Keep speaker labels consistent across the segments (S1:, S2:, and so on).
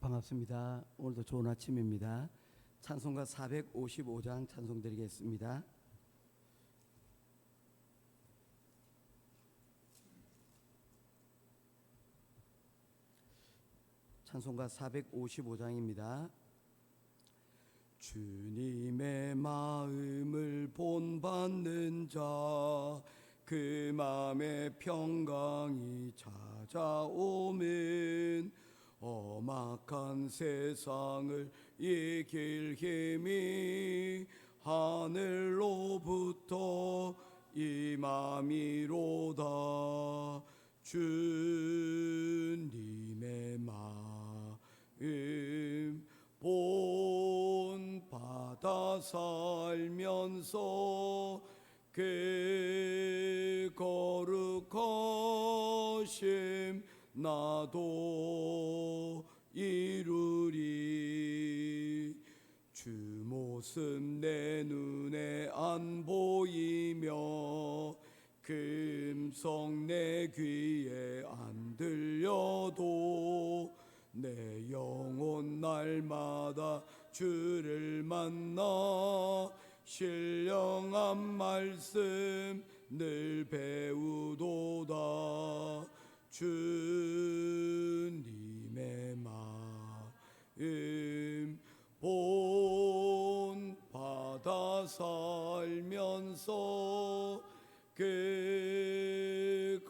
S1: 반갑습니다. 오늘도 좋은 아침입니다. 찬송가 455장 찬송 드리겠습니다. 찬송가 455장입니다. 주님의 마음을 본받는 자, 그 마음에 평강이 찾아오면 엄악한 세상을 이길 힘이 하늘로부터 임함이로다. 주님의 마음 본받아 살면서 그 거룩하심 나도 이루리. 주 모습 내 눈에 안 보이며 그 음성 내 귀에 안 들려도 내 영혼 날마다 주를 만나 신령한 말씀 늘 배우도다. 주님의 마음 본받아 살면서 그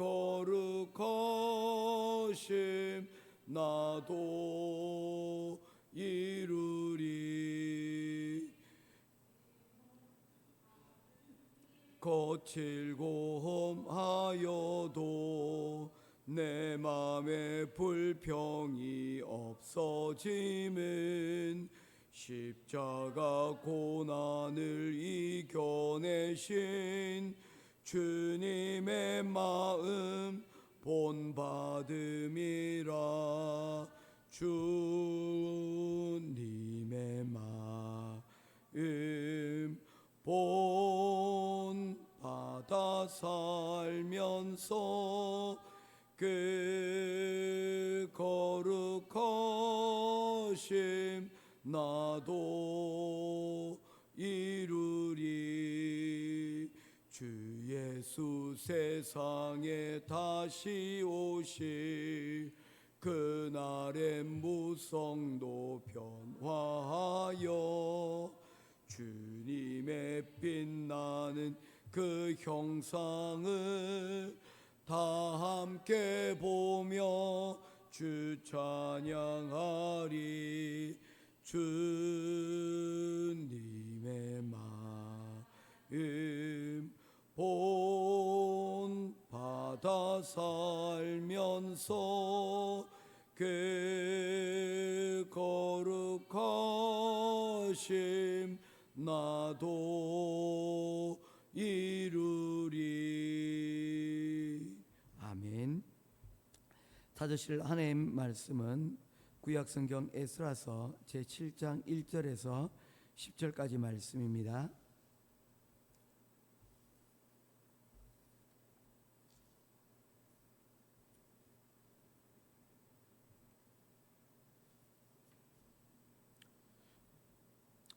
S1: 거룩하심 나도 이루리. 거칠고 험하여도 내 맘에 불평이 없어짐은 십자가 고난을 이겨내신 주님의 마음 본받음이라. 주님의 마음 본받아 살면서 그 거룩하심 나도 이루리. 주 예수 세상에 다시 오실 그날의 무성도 변화하여 주님의 빛나는 그 형상을 다 함께 보며 주 찬양하리. 주님의 마음 본받아 살면서 그 거룩하심 나도 이루리. 아멘. 찾으실 하나님 말씀은 구약성경 에스라서 제7장 1절에서 10절까지 말씀입니다.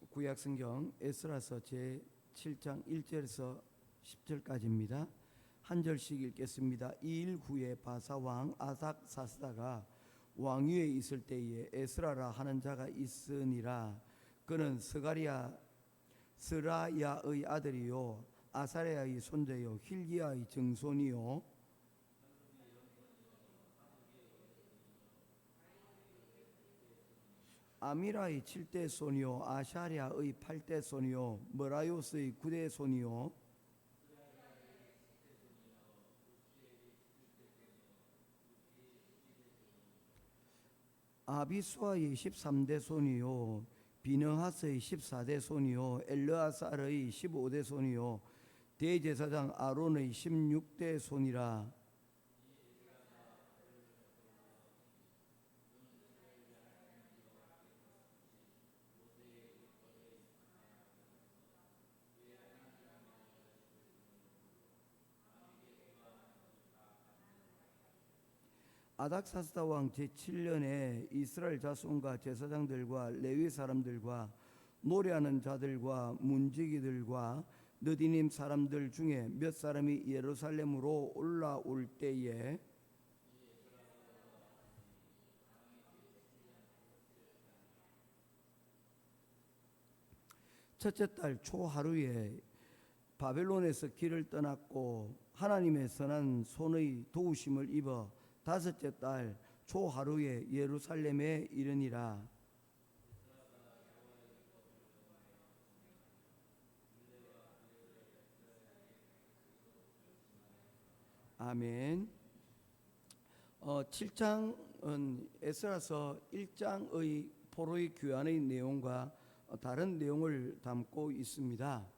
S1: 구약성경 에스라서 제7장 1절에서 10절까지입니다. 한 절씩 읽겠습니다. 이일 후에 바사왕 아삭사스다가 왕위에 있을 때에 에스라라 하는 자가 있으니라. 그는 스라야의 아들이요 아사랴의 손자요 힐기야의 증손이요 아미라의 7대 손이요 아샤랴의 8대 손이요 머라요스의 9대 손이요 아비수아의 13대 손이요 비느하스의 14대 손이요 엘르아살의 15대 손이요 대제사장 아론의 16대 손이라. 아닥사스다 왕 제7년에 이스라엘 자손과 제사장들과 레위 사람들과 노래하는 자들과 문지기들과 느디님 사람들 중에 몇 사람이 예루살렘으로 올라올 때에 첫째 달 초하루에 바벨론에서 길을 떠났고 하나님의 선한 손의 도우심을 입어 다섯째 달 초하루에 예루살렘에 이르니라. 아멘. 7장은 에스라서 1장의 포로의 귀환의 내용과 다른 내용을 담고 있습니다.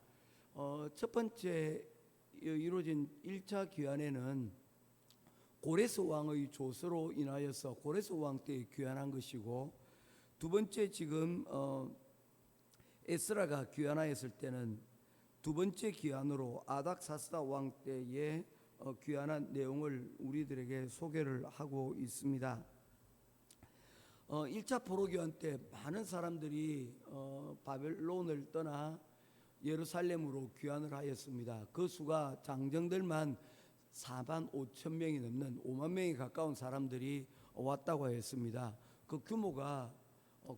S1: 첫 번째 이루어진 1차 귀환에는 고레스 왕의 조서로 인하여서 고레스 왕 때 귀환한 것이고, 두 번째 지금 에스라가 귀환하였을 때는 두 번째 귀환으로 아닥사스다 왕 때에 귀환한 내용을 우리들에게 소개를 하고 있습니다. 1차 포로 귀환 때 많은 사람들이 바벨론을 떠나 예루살렘으로 귀환을 하였습니다. 그 수가 장정들만 4만 5천 명이 넘는 5만 명이 가까운 사람들이 왔다고 하였습니다. 그 규모가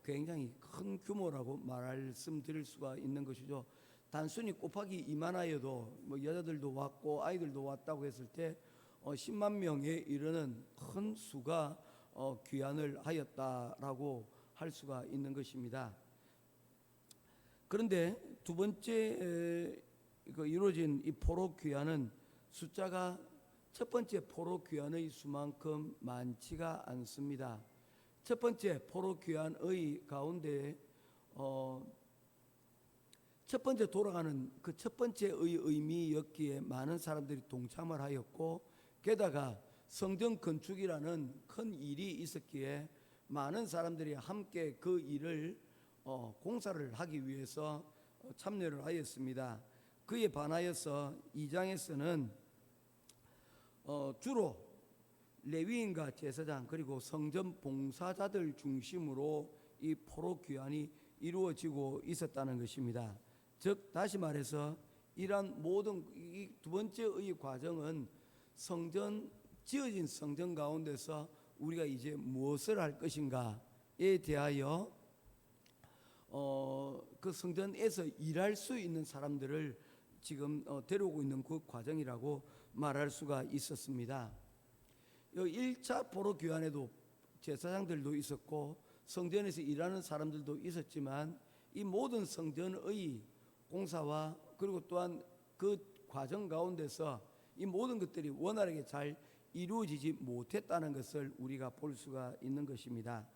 S1: 굉장히 큰 규모라고 말씀드릴 수가 있는 것이죠. 단순히 곱하기 2만하여도 뭐 여자들도 왔고 아이들도 왔다고 했을 때 10만 명에 이르는 큰 수가 귀환을 하였다라고 할 수가 있는 것입니다. 그런데 두 번째 이루어진 이 포로 귀환은 숫자가 첫 번째 포로 귀환의 수만큼 많지가 않습니다. 첫 번째 포로 귀환의 가운데 첫 번째 돌아가는 그 첫 번째의 의미였기에 많은 사람들이 동참을 하였고, 게다가 성전 건축이라는 큰 일이 있었기에 많은 사람들이 함께 그 일을 공사를 하기 위해서 참여를 하였습니다. 그에 반하여서 2장에서는 주로 레위인과 제사장 그리고 성전 봉사자들 중심으로 이 포로 귀환이 이루어지고 있었다는 것입니다. 즉 다시 말해서 이러한 모든 이 두 번째의 과정은 지어진 성전 가운데서 우리가 이제 무엇을 할 것인가에 대하여 그 성전에서 일할 수 있는 사람들을 지금 데려오고 있는 그 과정이라고 말할 수가 있었습니다. 1차 포로 귀환에도 제사장들도 있었고 성전에서 일하는 사람들도 있었지만 이 모든 성전의 공사와 그리고 또한 그 과정 가운데서 이 모든 것들이 원활하게 잘 이루어지지 못했다는 것을 우리가 볼 수가 있는 것입니다.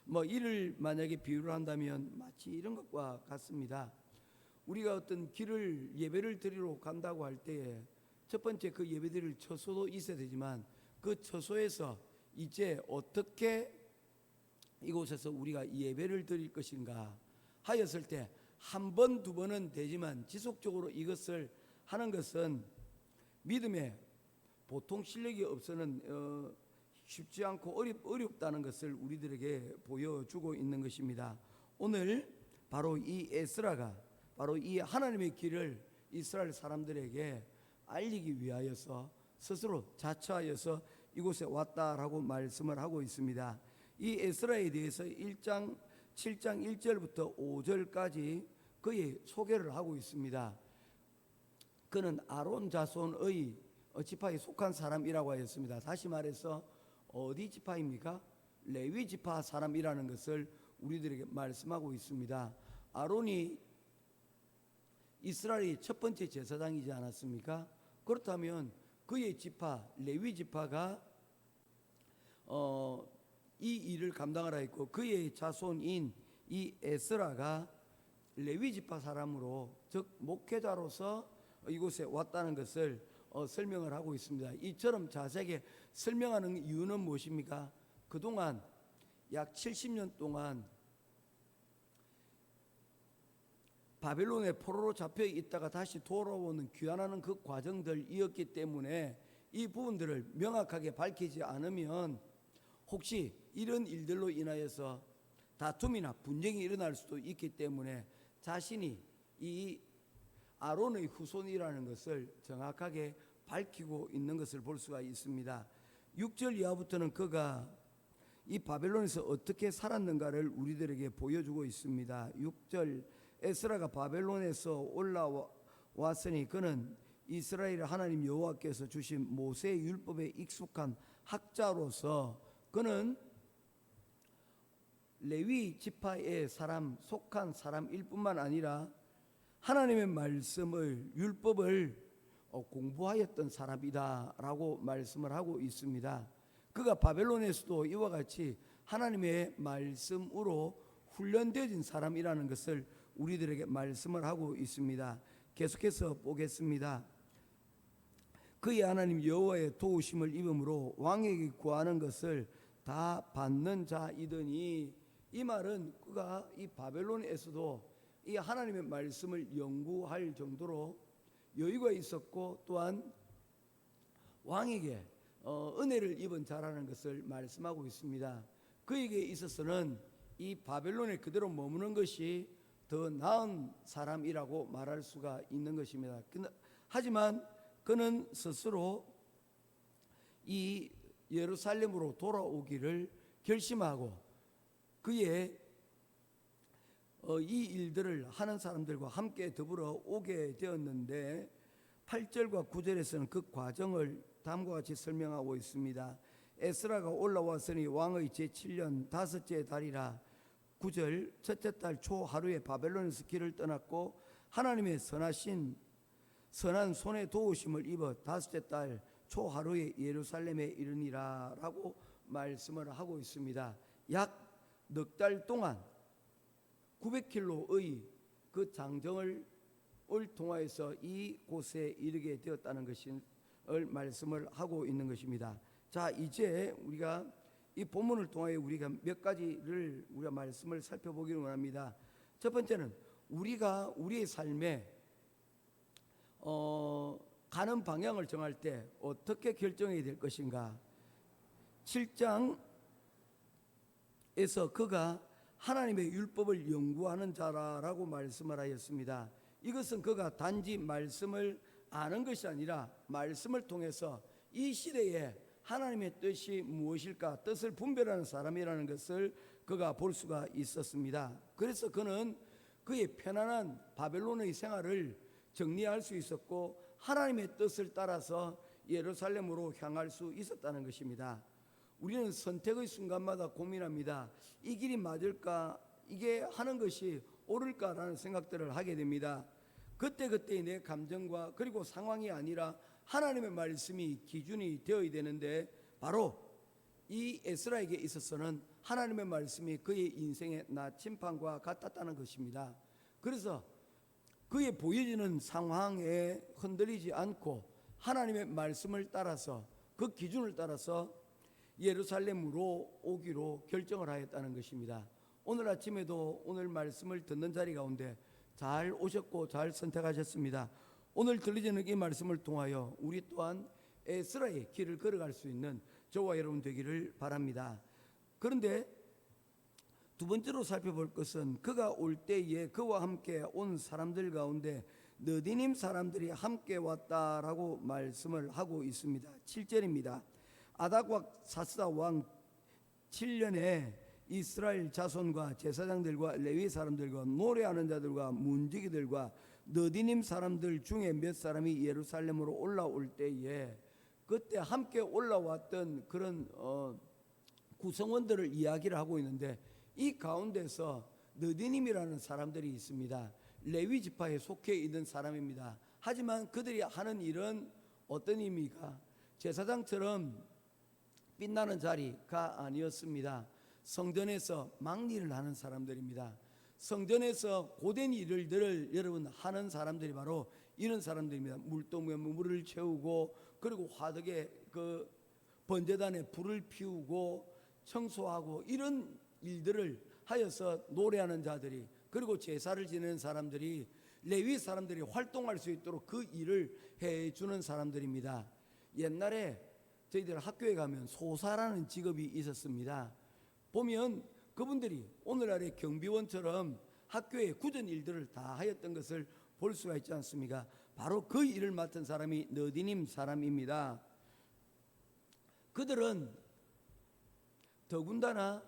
S1: 뭐 이를 만약에 비유를 한다면 마치 이런 것과 같습니다. 우리가 어떤 길을 예배를 드리러 간다고 할 때에 첫 번째 그 예배 드릴 처소도 있어야 되지만 그 처소에서 이제 어떻게 이곳에서 우리가 예배를 드릴 것인가 하였을 때 한 번, 두 번은 되지만 지속적으로 이것을 하는 것은 믿음에 보통 실력이 없어는 쉽지 않고 어렵다는 것을 우리들에게 보여주고 있는 것입니다. 오늘 바로 이 에스라가 바로 이 하나님의 길을 이스라엘 사람들에게 알리기 위하여서 스스로 자처하여서 이곳에 왔다라고 말씀을 하고 있습니다. 이 에스라에 대해서 1장 7장 1절부터 5절까지 그의 소개를 하고 있습니다. 그는 아론 자손의 지파에 속한 사람이라고 하였습니다. 다시 말해서 어디 지파입니까? 레위 지파 사람이라는 것을 우리들에게 말씀하고 있습니다. 아론이 이스라엘의 첫 번째 제사장이지 않았습니까? 그렇다면 그의 지파 레위 지파가 이 일을 감당하라 했고 그의 자손인 이 에스라가 레위 지파 사람으로 즉 목회자로서 이곳에 왔다는 것을 설명을 하고 있습니다. 이처럼 자세하게 설명하는 이유는 무엇입니까? 그동안 약 70년 동안 바벨론의 포로로 잡혀 있다가 다시 돌아오는 귀환하는 그 과정들이었기 때문에 이 부분들을 명확하게 밝히지 않으면 혹시 이런 일들로 인하여서 다툼이나 분쟁이 일어날 수도 있기 때문에 자신이 이 아론의 후손이라는 것을 정확하게 밝히고 있는 것을 볼 수가 있습니다. 6절 이하부터는 그가 이 바벨론에서 어떻게 살았는가를 우리들에게 보여주고 있습니다. 6절, 에스라가 바벨론에서 올라왔으니 그는 이스라엘 하나님 여호와께서 주신 모세의 율법에 익숙한 학자로서 그는 레위 지파의 속한 사람일 뿐만 아니라 하나님의 말씀을, 율법을 공부하였던 사람이다라고 말씀을 하고 있습니다. 그가 바벨론에서도 이와 같이 하나님의 말씀으로 훈련되어진 사람이라는 것을 우리들에게 말씀을 하고 있습니다. 계속해서 보겠습니다. 그의 하나님 여호와의 도우심을 입음으로 왕에게 구하는 것을 다 받는 자이더니, 이 말은 그가 이 바벨론에서도 이 하나님의 말씀을 연구할 정도로 여유가 있었고 또한 왕에게 은혜를 입은 자라는 것을 말씀하고 있습니다. 그에게 있어서는 이 바벨론에 그대로 머무는 것이 더 나은 사람이라고 말할 수가 있는 것입니다. 하지만 그는 스스로 이 예루살렘으로 돌아오기를 결심하고 그의 이 일들을 하는 사람들과 함께 더불어 오게 되었는데 8절과 9절에서는 그 과정을 다음과 같이 설명하고 있습니다. 에스라가 올라왔으니 왕의 제7년 다섯째 달이라. 9절, 첫째 달 초 하루에 바벨론에서 길을 떠났고 하나님의 선한 손에 도우심을 입어 다섯째 달 초 하루에 예루살렘에 이르니라 라고 말씀을 하고 있습니다. 약 넉 달 동안 900km의 그 장정을 통하여서 이곳에 이르게 되었다는 것을 말씀을 하고 있는 것입니다. 자, 이제 우리가 이 본문을 통하여 우리가 몇 가지를 우리가 말씀을 살펴보기를 원합니다. 첫 번째는 우리가 우리의 삶에 가는 방향을 정할 때 어떻게 결정해야 될 것인가. 7장에서 그가 하나님의 율법을 연구하는 자라고 말씀을 하였습니다. 이것은 그가 단지 말씀을 아는 것이 아니라 말씀을 통해서 이 시대에 하나님의 뜻이 무엇일까 뜻을 분별하는 사람이라는 것을 그가 볼 수가 있었습니다. 그래서 그는 그의 편안한 바벨론의 생활을 정리할 수 있었고 하나님의 뜻을 따라서 예루살렘으로 향할 수 있었다는 것입니다. 우리는 선택의 순간마다 고민합니다. 이 길이 맞을까? 이게 하는 것이 옳을까라는 생각들을 하게 됩니다. 그때그때의 내 감정과 그리고 상황이 아니라 하나님의 말씀이 기준이 되어야 되는데 바로 이 에스라에게 있어서는 하나님의 말씀이 그의 인생의 나침판과 같았다는 것입니다. 그래서 그의 보여지는 상황에 흔들리지 않고 하나님의 말씀을 따라서 그 기준을 따라서 예루살렘으로 오기로 결정을 하였다는 것입니다. 오늘 아침에도 오늘 말씀을 듣는 자리 가운데 잘 오셨고 잘 선택하셨습니다. 오늘 들리는 이 말씀을 통하여 우리 또한 에스라의 길을 걸어갈 수 있는 저와 여러분 되기를 바랍니다. 그런데 두 번째로 살펴볼 것은 그가 올 때에 그와 함께 온 사람들 가운데 느디님 사람들이 함께 왔다라고 말씀을 하고 있습니다. 7절입니다. 아닥과 사스다 왕 7년에 이스라엘 자손과 제사장들과 레위 사람들과 노래하는 자들과 문지기들과 느디님 사람들 중에 몇 사람이 예루살렘으로 올라올 때에 그때 함께 올라왔던 그런 구성원들을 이야기를 하고 있는데 이 가운데서 느디님이라는 사람들이 있습니다. 레위 지파에 속해 있는 사람입니다. 하지만 그들이 하는 일은 어떤 의미가 제사장처럼 빛나는 자리가 아니었습니다. 성전에서 막일을 하는 사람들입니다. 성전에서 고된 일들을 여러분 하는 사람들이 바로 이런 사람들입니다. 물동에 물을 채우고 그리고 화덕에 그 번제단에 불을 피우고 청소하고 이런 일들을 하여서 노래하는 자들이 그리고 제사를 지내는 사람들이 레위 사람들이 활동할 수 있도록 그 일을 해주는 사람들입니다. 옛날에 저희들 학교에 가면 소사라는 직업이 있었습니다. 보면 그분들이 오늘날의 경비원처럼 학교의 굳은 일들을 다 하였던 것을 볼 수가 있지 않습니까? 바로 그 일을 맡은 사람이 느디님 사람입니다. 그들은 더군다나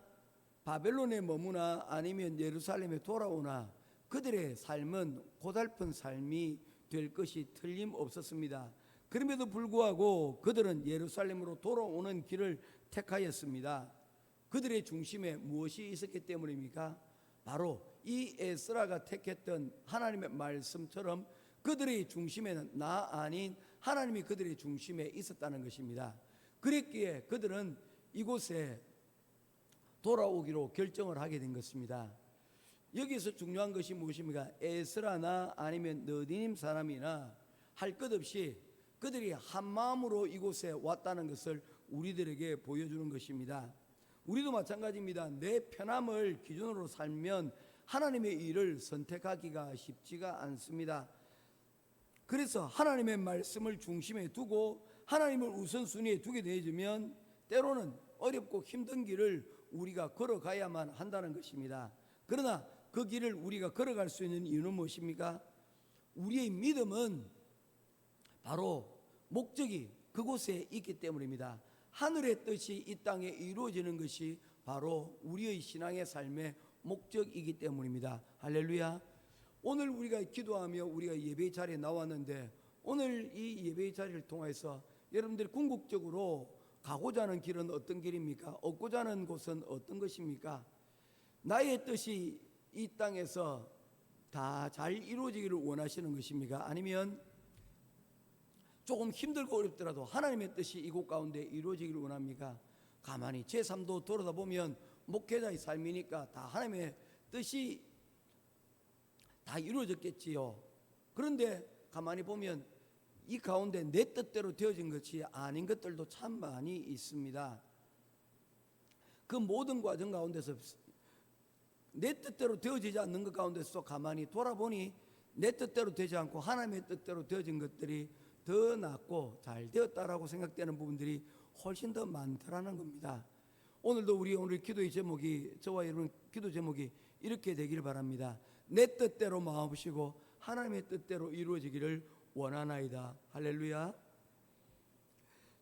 S1: 바벨론에 머무나 아니면 예루살렘에 돌아오나 그들의 삶은 고달픈 삶이 될 것이 틀림없었습니다. 그럼에도 불구하고 그들은 예루살렘으로 돌아오는 길을 택하였습니다. 그들의 중심에 무엇이 있었기 때문입니까? 바로 이 에스라가 택했던 하나님의 말씀처럼 그들의 중심에는 나 아닌 하나님이 그들의 중심에 있었다는 것입니다. 그랬기에 그들은 이곳에 돌아오기로 결정을 하게 된 것입니다. 여기서 중요한 것이 무엇입니까? 에스라나 아니면 느디님 사람이나 할 것 없이 그들이 한 마음으로 이곳에 왔다는 것을 우리들에게 보여주는 것입니다. 우리도 마찬가지입니다. 내 편함을 기준으로 살면 하나님의 일을 선택하기가 쉽지가 않습니다. 그래서 하나님의 말씀을 중심에 두고 하나님을 우선순위에 두게 되어지면 때로는 어렵고 힘든 길을 우리가 걸어가야만 한다는 것입니다. 그러나 그 길을 우리가 걸어갈 수 있는 이유는 무엇입니까? 우리의 믿음은 바로 목적이 그곳에 있기 때문입니다. 하늘의 뜻이 이 땅에 이루어지는 것이 바로 우리의 신앙의 삶의 목적이기 때문입니다. 할렐루야. 오늘 우리가 기도하며 우리가 예배의 자리에 나왔는데 오늘 이 예배의 자리를 통해서 여러분들이 궁극적으로 가고자 하는 길은 어떤 길입니까? 얻고자 하는 곳은 어떤 것입니까? 나의 뜻이 이 땅에서 다 잘 이루어지기를 원하시는 것입니까? 아니면 조금 힘들고 어렵더라도 하나님의 뜻이 이곳 가운데 이루어지기를 원합니까? 가만히 제3도 돌아다보면 목회자의 삶이니까 다 하나님의 뜻이 다 이루어졌겠지요. 그런데 가만히 보면 이 가운데 내 뜻대로 되어진 것이 아닌 것들도 참 많이 있습니다. 그 모든 과정 가운데서 내 뜻대로 되어지지 않는 것 가운데서 가만히 돌아보니 내 뜻대로 되지 않고 하나님의 뜻대로 되어진 것들이 더 낫고 잘 되었다라고 생각되는 부분들이 훨씬 더 많더라는 겁니다. 오늘도 우리 오늘 기도의 제목이, 저와 여러분 기도 제목이 이렇게 되기를 바랍니다. 내 뜻대로 마음으시고 하나님의 뜻대로 이루어지기를 원하나이다. 할렐루야.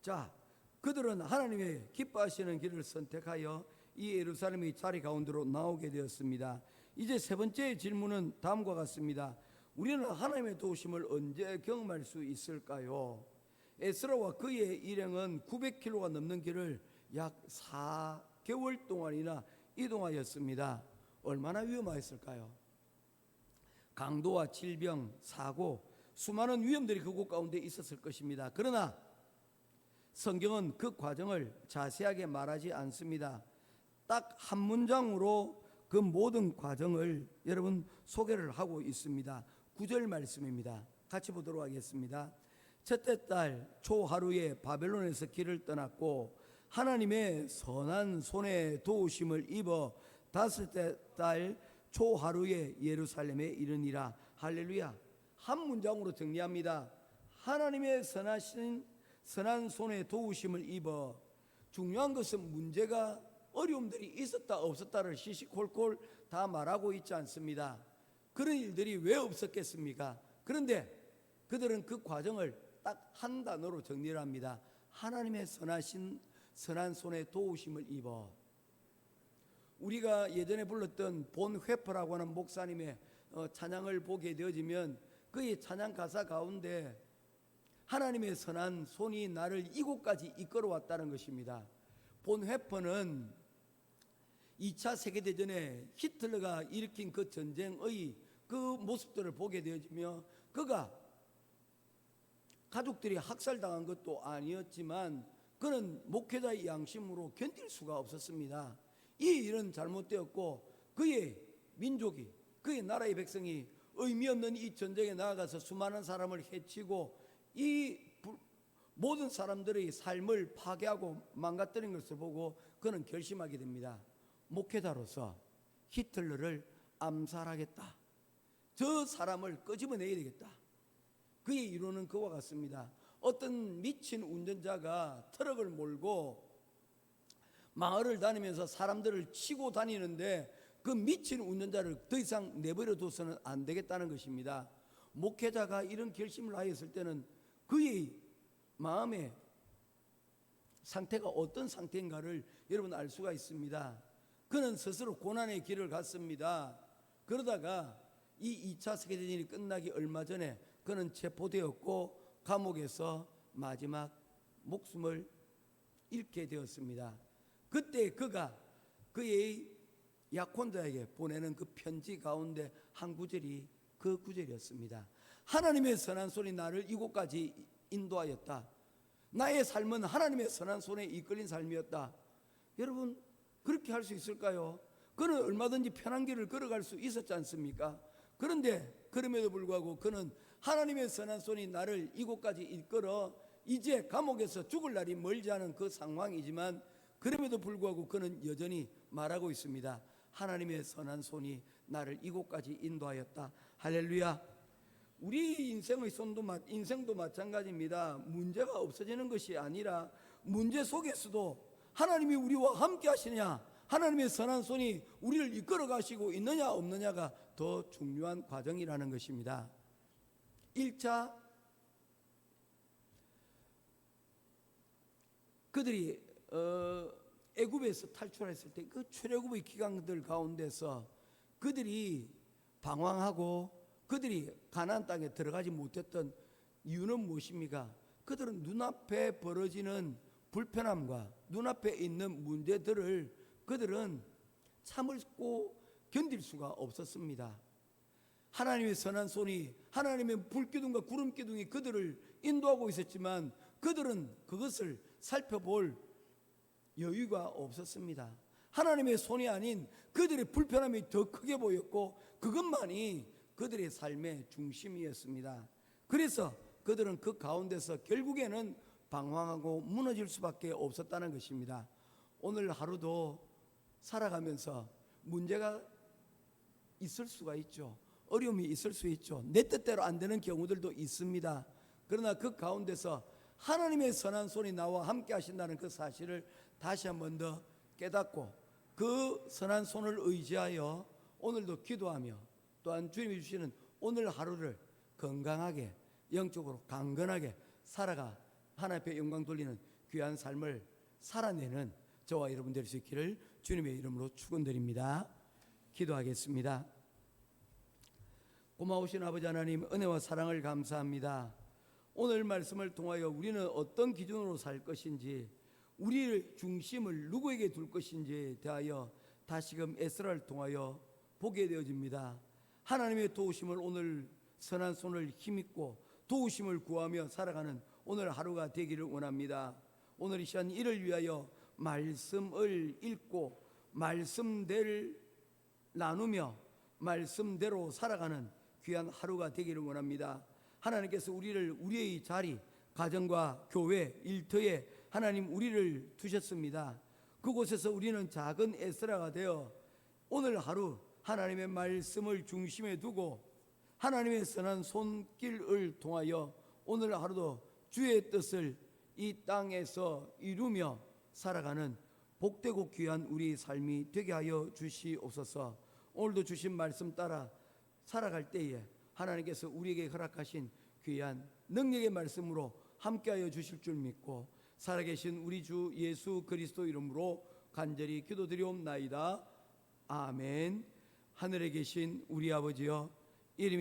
S1: 자, 그들은 하나님의 기뻐하시는 길을 선택하여 이 예루살렘의 자리 가운데로 나오게 되었습니다. 이제 세 번째 질문은 다음과 같습니다. 우리는 하나님의 도우심을 언제 경험할 수 있을까요? 에스라와 그의 일행은 900km가 넘는 길을 약 4개월 동안이나 이동하였습니다. 얼마나 위험했을까요? 강도와 질병, 사고, 수많은 위험들이 그곳 가운데 있었을 것입니다. 그러나 성경은 그 과정을 자세하게 말하지 않습니다. 딱 한 문장으로 그 모든 과정을 여러분 소개를 하고 있습니다. 9절 말씀입니다. 같이 보도록 하겠습니다. 첫째 달 초하루에 바벨론에서 길을 떠났고 하나님의 선한 손에 도우심을 입어 다섯째 달 초하루에 예루살렘에 이르니라. 할렐루야. 한 문장으로 정리합니다. 하나님의 선한 손에 도우심을 입어. 중요한 것은 문제가 어려움들이 있었다 없었다를 시시콜콜 다 말하고 있지 않습니다. 그런 일들이 왜 없었겠습니까? 그런데 그들은 그 과정을 딱 한 단어로 정리를 합니다. 하나님의 선한 손에 도우심을 입어. 우리가 예전에 불렀던 본 회퍼라고 하는 목사님의 찬양을 보게 되어지면 그의 찬양 가사 가운데 하나님의 선한 손이 나를 이곳까지 이끌어왔다는 것입니다. 본 회퍼는 2차 세계대전에 히틀러가 일으킨 그 전쟁의 그 모습들을 보게 되어지며 그가 가족들이 학살당한 것도 아니었지만 그는 목회자의 양심으로 견딜 수가 없었습니다. 이 일은 잘못되었고 그의 민족이, 그의 나라의 백성이 의미 없는 이 전쟁에 나아가서 수많은 사람을 해치고 이 모든 사람들의 삶을 파괴하고 망가뜨린 것을 보고 그는 결심하게 됩니다. 목회자로서 히틀러를 암살하겠다. 저 사람을 끄집어내야 되겠다. 그의 이론은 그와 같습니다. 어떤 미친 운전자가 트럭을 몰고 마을을 다니면서 사람들을 치고 다니는데 그 미친 운전자를 더 이상 내버려 둬서는 안 되겠다는 것입니다. 목회자가 이런 결심을 하였을 때는 그의 마음의 상태가 어떤 상태인가를 여러분 알 수가 있습니다. 그는 스스로 고난의 길을 갔습니다. 그러다가 이 2차 세계대전이 끝나기 얼마 전에 그는 체포되었고 감옥에서 마지막 목숨을 잃게 되었습니다. 그때 그가 그의 약혼자에게 보내는 그 편지 가운데 한 구절이 그 구절이었습니다. 하나님의 선한 손이 나를 이곳까지 인도하였다. 나의 삶은 하나님의 선한 손에 이끌린 삶이었다. 여러분 그렇게 할 수 있을까요? 그는 얼마든지 편한 길을 걸어갈 수 있었지 않습니까? 그런데 그럼에도 불구하고 그는 하나님의 선한 손이 나를 이곳까지 이끌어 이제 감옥에서 죽을 날이 멀지 않은 그 상황이지만 그럼에도 불구하고 그는 여전히 말하고 있습니다. 하나님의 선한 손이 나를 이곳까지 인도하였다. 할렐루야. 우리 인생도 마찬가지입니다. 문제가 없어지는 것이 아니라 문제 속에서도 하나님이 우리와 함께 하시느냐, 하나님의 선한 손이 우리를 이끌어 가시고 있느냐 없느냐가 더 중요한 과정이라는 것입니다. 1차 그들이 애굽에서 탈출했을 때 그 출애굽의 기간들 가운데서 그들이 방황하고 그들이 가나안 땅에 들어가지 못했던 이유는 무엇입니까? 그들은 눈앞에 벌어지는 불편함과 눈앞에 있는 문제들을 그들은 참고 견딜 수가 없었습니다. 하나님의 선한 손이, 하나님의 불기둥과 구름기둥이 그들을 인도하고 있었지만 그들은 그것을 살펴볼 여유가 없었습니다. 하나님의 손이 아닌 그들의 불편함이 더 크게 보였고 그것만이 그들의 삶의 중심이었습니다. 그래서 그들은 그 가운데서 결국에는 방황하고 무너질 수밖에 없었다는 것입니다. 오늘 하루도 살아가면서 문제가 있을 수가 있죠. 어려움이 있을 수 있죠. 내 뜻대로 안 되는 경우들도 있습니다. 그러나 그 가운데서 하나님의 선한 손이 나와 함께 하신다는 그 사실을 다시 한 번 더 깨닫고 그 선한 손을 의지하여 오늘도 기도하며 또한 주님이 주시는 오늘 하루를 건강하게 영적으로 강건하게 살아가 하나님 앞에 영광 돌리는 귀한 삶을 살아내는 저와 여러분 될 수 있기를 주님의 이름으로 축원드립니다. 기도하겠습니다. 고마우신 아버지 하나님, 은혜와 사랑을 감사합니다. 오늘 말씀을 통하여 우리는 어떤 기준으로 살 것인지, 우리의 중심을 누구에게 둘 것인지에 대하여 다시금 에스라를 통하여 보게 되어집니다. 하나님의 도우심을 오늘 선한 손을 힘입고 도우심을 구하며 살아가는 오늘 하루가 되기를 원합니다. 오늘 이 시간 이를 위하여 말씀을 읽고 말씀대로 나누며 말씀대로 살아가는 귀한 하루가 되기를 원합니다. 하나님께서 우리의 자리, 가정과 교회, 일터에 하나님 우리를 두셨습니다. 그곳에서 우리는 작은 에스라가 되어 오늘 하루 하나님의 말씀을 중심에 두고 하나님의 선한 손길을 통하여 오늘 하루도 주의 뜻을 이 땅에서 이루며 살아가는 복되고 귀한 우리 삶이 되게 하여 주시옵소서. 오늘도 주신 말씀 따라 살아갈 때에 하나님께서 우리에게 허락하신 귀한 능력의 말씀으로 함께하여 주실 줄 믿고 살아계신 우리 주 예수 그리스도 이름으로 간절히 기도드리옵나이다. 아멘. 하늘에 계신 우리 아버지여, 이름이